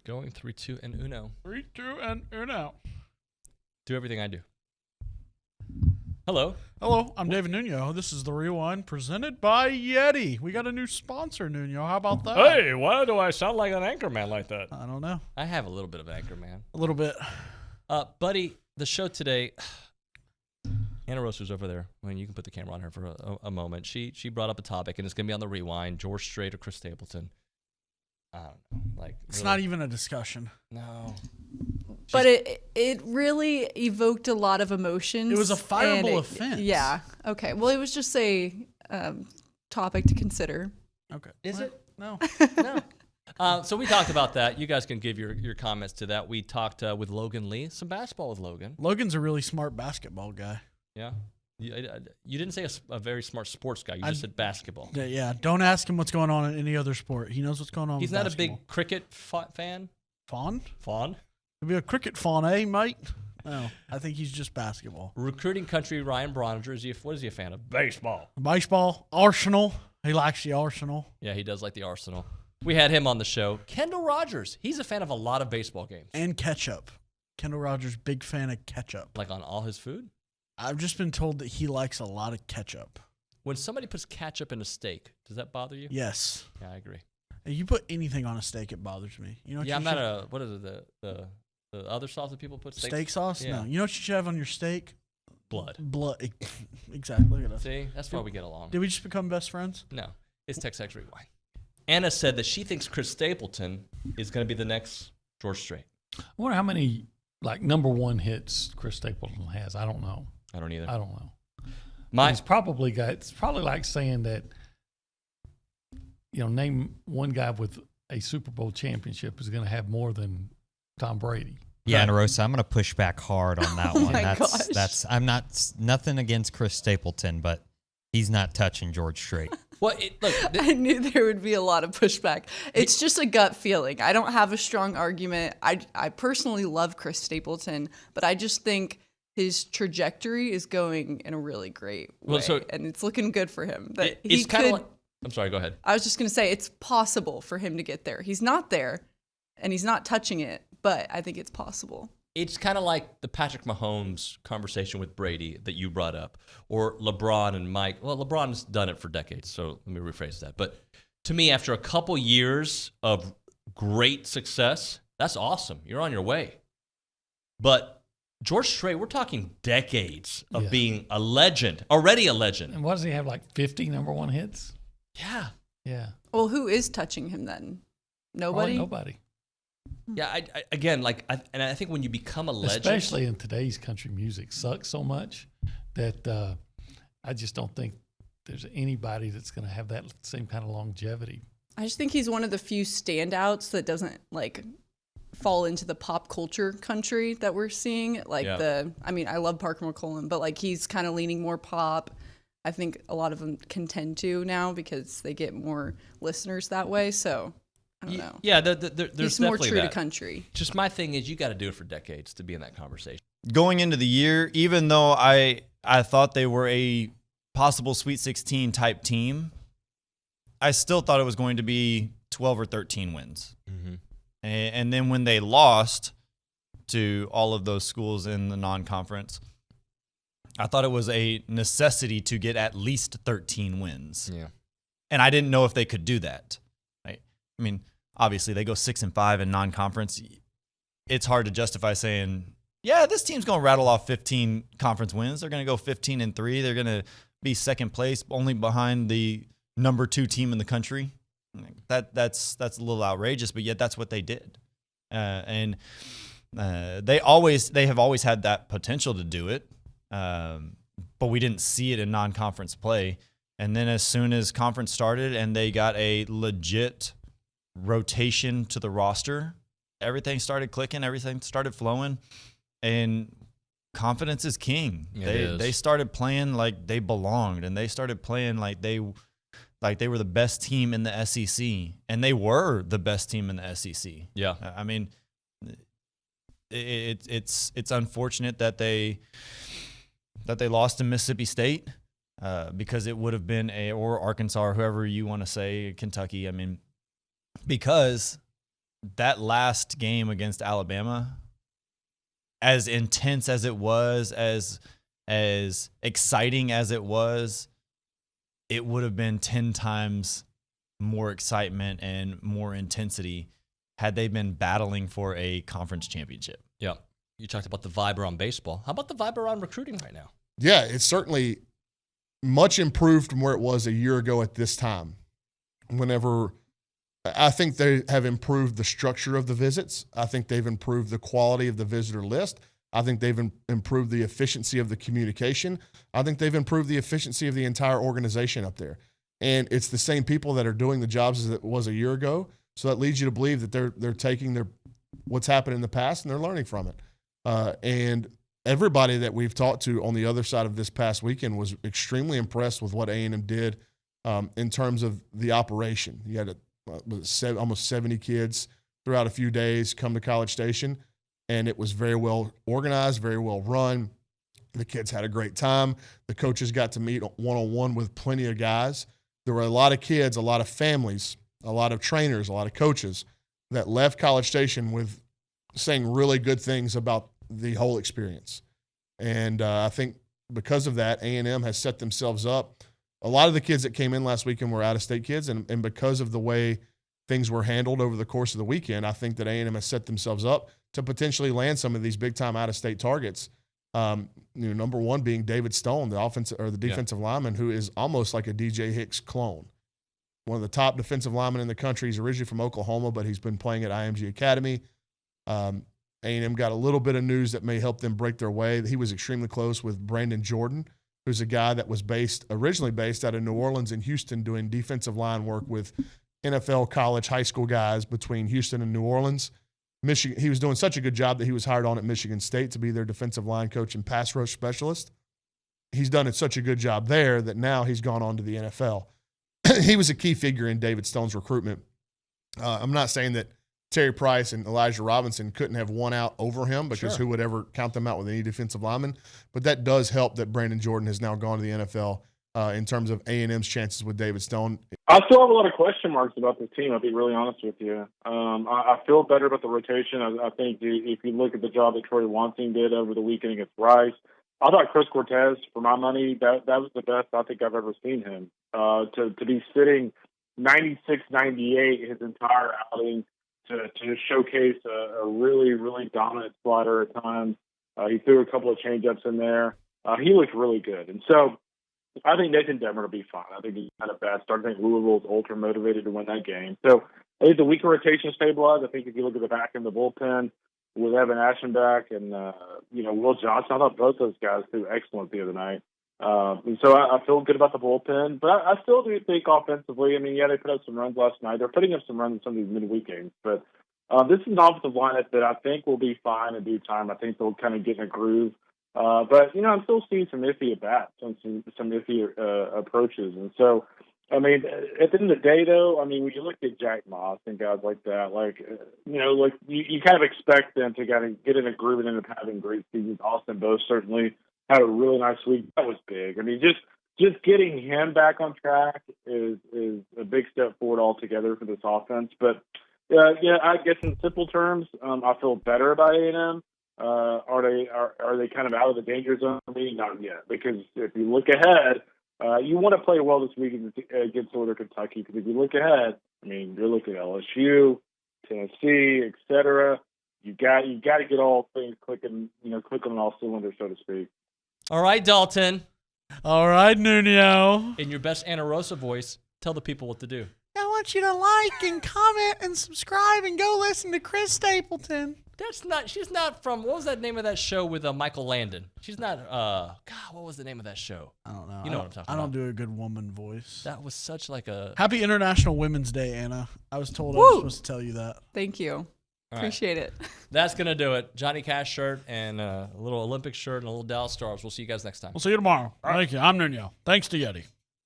going. 3, 2, and uno. 3, 2, and uno. Do everything I do. Hello. Hello, I'm David Nuno. This is The Rewind presented by Yeti. We got a new sponsor, Nuno. How about that? Hey, why do I sound like an anchor man like that? I don't know. I have a little bit of anchor, man. A little bit. Buddy, the show today, Anna Roser's over there. I mean, you can put the camera on her for a moment. She brought up a topic, and it's going to be on the Rewind. George Strait or Chris Stapleton. I don't know. Like, It's really? not even a discussion. No. But it really evoked a lot of emotions. It was a fireable offense. Yeah. Okay. Well, it was just a topic to consider. Okay. Is it? No. No. So we talked about that. You guys can give your comments to that. We talked with Logan Lee, some basketball with Logan. Logan's a really smart basketball guy. Yeah. You didn't say a very smart sports guy. You just said basketball. Yeah. Don't ask him what's going on in any other sport. He knows what's going on. He's with not basketball. a big cricket fan. Fawn. Fawn. Could be a cricket fawn, eh, mate? No, I think he's just basketball. Recruiting country Ryan Brauninger. What is he a fan of? Baseball. Baseball. Arsenal. He likes the Arsenal. Yeah, he does like the Arsenal. We had him on the show. Kendall Rogers. He's a fan of a lot of baseball games. And ketchup. Kendall Rogers, big fan of ketchup. Like on all his food? I've just been told that he likes a lot of ketchup. When somebody puts ketchup in a steak, does that bother you? Yes. Yeah, I agree. If you put anything on a steak, it bothers me. You know what Yeah, you I'm should- not what is it, the other sauce that people put? steak sauce? Yeah. No. You know what you should have on your steak? Blood. Blood. Exactly. Look at us. See, that's why we get along. Did we just become best friends? No, it's TexAgs Rewind. Anna said that she thinks Chris Stapleton is going to be the next George Strait. I wonder how many number one hits Chris Stapleton has. I don't know. I don't either. I don't know. My It's probably like saying that, name one guy with a Super Bowl championship is going to have more than Tom Brady. Yeah, and Rosa, I'm going to push back hard on that one. my That's I'm not nothing against Chris Stapleton, but he's not touching George Strait. well, look. I knew there would be a lot of pushback. It's just a gut feeling. I don't have a strong argument. I personally love Chris Stapleton, but I just think his trajectory is going in a really great way, and it's looking good for him. That it's kind of like. I'm sorry. Go ahead. I was just going to say it's possible for him to get there. He's not there, and he's not touching it, but I think it's possible. It's kind of like the Patrick Mahomes conversation with Brady that you brought up, or LeBron and Mike. Well, LeBron's done it for decades, so let me rephrase that. But to me, after a couple years of great success, that's awesome. You're on your way. But George Strait, we're talking decades of being a legend, already a legend. And what does he have, 50 number one hits? Yeah. Yeah. Well, who is touching him then? Nobody? Probably nobody. Yeah, I think when you become a legend. Especially in today's country music sucks so much that I just don't think there's anybody that's going to have that same kind of longevity. I just think he's one of the few standouts that doesn't fall into the pop culture country that we're seeing. I love Parker McCollum, but he's kind of leaning more pop. I think a lot of them can tend to now because they get more listeners that way. So I don't know. Yeah, there's he's more definitely true that. to country. Just my thing is you got to do it for decades to be in that conversation. Going into the year, even though I thought they were a possible Sweet 16 type team, I still thought it was going to be 12 or 13 wins. Mm-hmm. And then when they lost to all of those schools in the non-conference, I thought it was a necessity to get at least 13 wins. Yeah. And I didn't know if they could do that. Right? I mean, obviously they go 6-5 in non-conference. It's hard to justify saying, yeah, this team's going to rattle off 15 conference wins. They're going to go 15-3. They're going to be second place, only behind the number 2 team in the country. That's a little outrageous, but yet that's what they did. And they have always had that potential to do it. But we didn't see it in non-conference play. And then as soon as conference started and they got a legit rotation to the roster, everything started clicking, everything started flowing, and confidence is king. They started playing like they belonged, and they started playing like they were the best team in the SEC, and they were the best team in the SEC. Yeah. I mean, it's unfortunate that they lost to Mississippi State because it would have been or Arkansas or whoever you want to say, Kentucky. I mean, because that last game against Alabama, as intense as it was, as exciting as it was, it would have been 10 times more excitement and more intensity had they been battling for a conference championship. Yeah. You talked about the vibe around baseball. How about the vibe around recruiting right now? Yeah, it's certainly much improved from where it was a year ago at this time. Whenever I think they have improved the structure of the visits. I think they've improved the quality of the visitor list. I think they've improved the efficiency of the communication. I think they've improved the efficiency of the entire organization up there. And it's the same people that are doing the jobs as it was a year ago. So that leads you to believe that they're taking what's happened in the past and they're learning from it. And everybody that we've talked to on the other side of this past weekend was extremely impressed with what A&M did in terms of the operation. You had almost 70 kids throughout a few days come to College Station, and it was very well organized, very well run. The kids had a great time. The coaches got to meet one-on-one with plenty of guys. There were a lot of kids, a lot of families, a lot of trainers, a lot of coaches that left College Station with saying really good things about the whole experience. And I think because of that, A&M has set themselves up. A lot of the kids that came in last weekend were out-of-state kids, and because of the way things were handled over the course of the weekend, I think that A&M has set themselves up to potentially land some of these big-time out-of-state targets. Number one being David Stone, the defensive lineman, who is almost like a DJ Hicks clone. One of the top defensive linemen in the country. He's originally from Oklahoma, but he's been playing at IMG Academy. A&M got a little bit of news that may help them break their way. He was extremely close with Brandon Jordan, who's a guy that was originally based out of New Orleans and Houston, doing defensive line work with NFL, college, high school guys between Houston and New Orleans. Michigan, he was doing such a good job that he was hired on at Michigan State to be their defensive line coach and pass rush specialist. He's done such a good job there that now he's gone on to the NFL. He was a key figure in David Stone's recruitment. I'm not saying that Terry Price and Elijah Robinson couldn't have won out over him, because who would ever count them out with any defensive lineman? But that does help that Brandon Jordan has now gone to the NFL in terms of A&M's chances with David Stone. I still have a lot of question marks about this team, I'll be really honest with you. I feel better about the rotation. I think if you look at the job that Troy Wansing did over the weekend against Rice, I thought Chris Cortez, for my money, that was the best I think I've ever seen him. To be sitting 96-98 his entire outing, to showcase a really, really dominant slider at times. He threw a couple of changeups in there. He looked really good. And so I think Nathan Detmer will be fine. I think he's had a bad start. I think Louisville's ultra motivated to win that game. So I think the weaker rotation stabilized. I think if you look at the back end of the bullpen with Evan Aschenbach and Will Johnson, I thought both those guys threw excellent the other night. And so I feel good about the bullpen, but I still do think offensively. I mean, yeah, they put up some runs last night. They're putting up some runs in some of these midweek games, but this is an offensive lineup that I think will be fine in due time. I think they'll kind of get in a groove. But I'm still seeing some iffy at bats and some iffy approaches. And so, I mean, at the end of the day, though, I mean, when you look at Jack Moss and guys like that, you kind of expect them to kind of get in a groove and end up having great seasons. Austin Bose certainly had a really nice week. That was big. I mean, just getting him back on track is a big step forward altogether for this offense. But I guess in simple terms, I feel better about A&M. Are they kind of out of the danger zone? Not yet, because if you look ahead, you want to play well this week against Northern Kentucky. Because if you look ahead, I mean, you're looking at LSU, Tennessee, etc. You got to get all things clicking on all cylinders, so to speak. All right, Dalton. All right, Nuno. In your best Ana Rosa voice, tell the people what to do. I want you to like and comment and subscribe and go listen to Chris Stapleton. She's not from, what was that name of that show with Michael Landon? She's not, what was the name of that show? I don't know. You know what I'm talking about. I don't do a good woman voice. That was such like a... Happy International Women's Day, Anna. I was told I was supposed to tell you that. Thank you. All Appreciate it. That's going to do it. Johnny Cash shirt and a little Olympic shirt and a little Dallas Stars. We'll see you guys next time. We'll see you tomorrow. Thank you. I'm Nuno. Thanks to Yeti.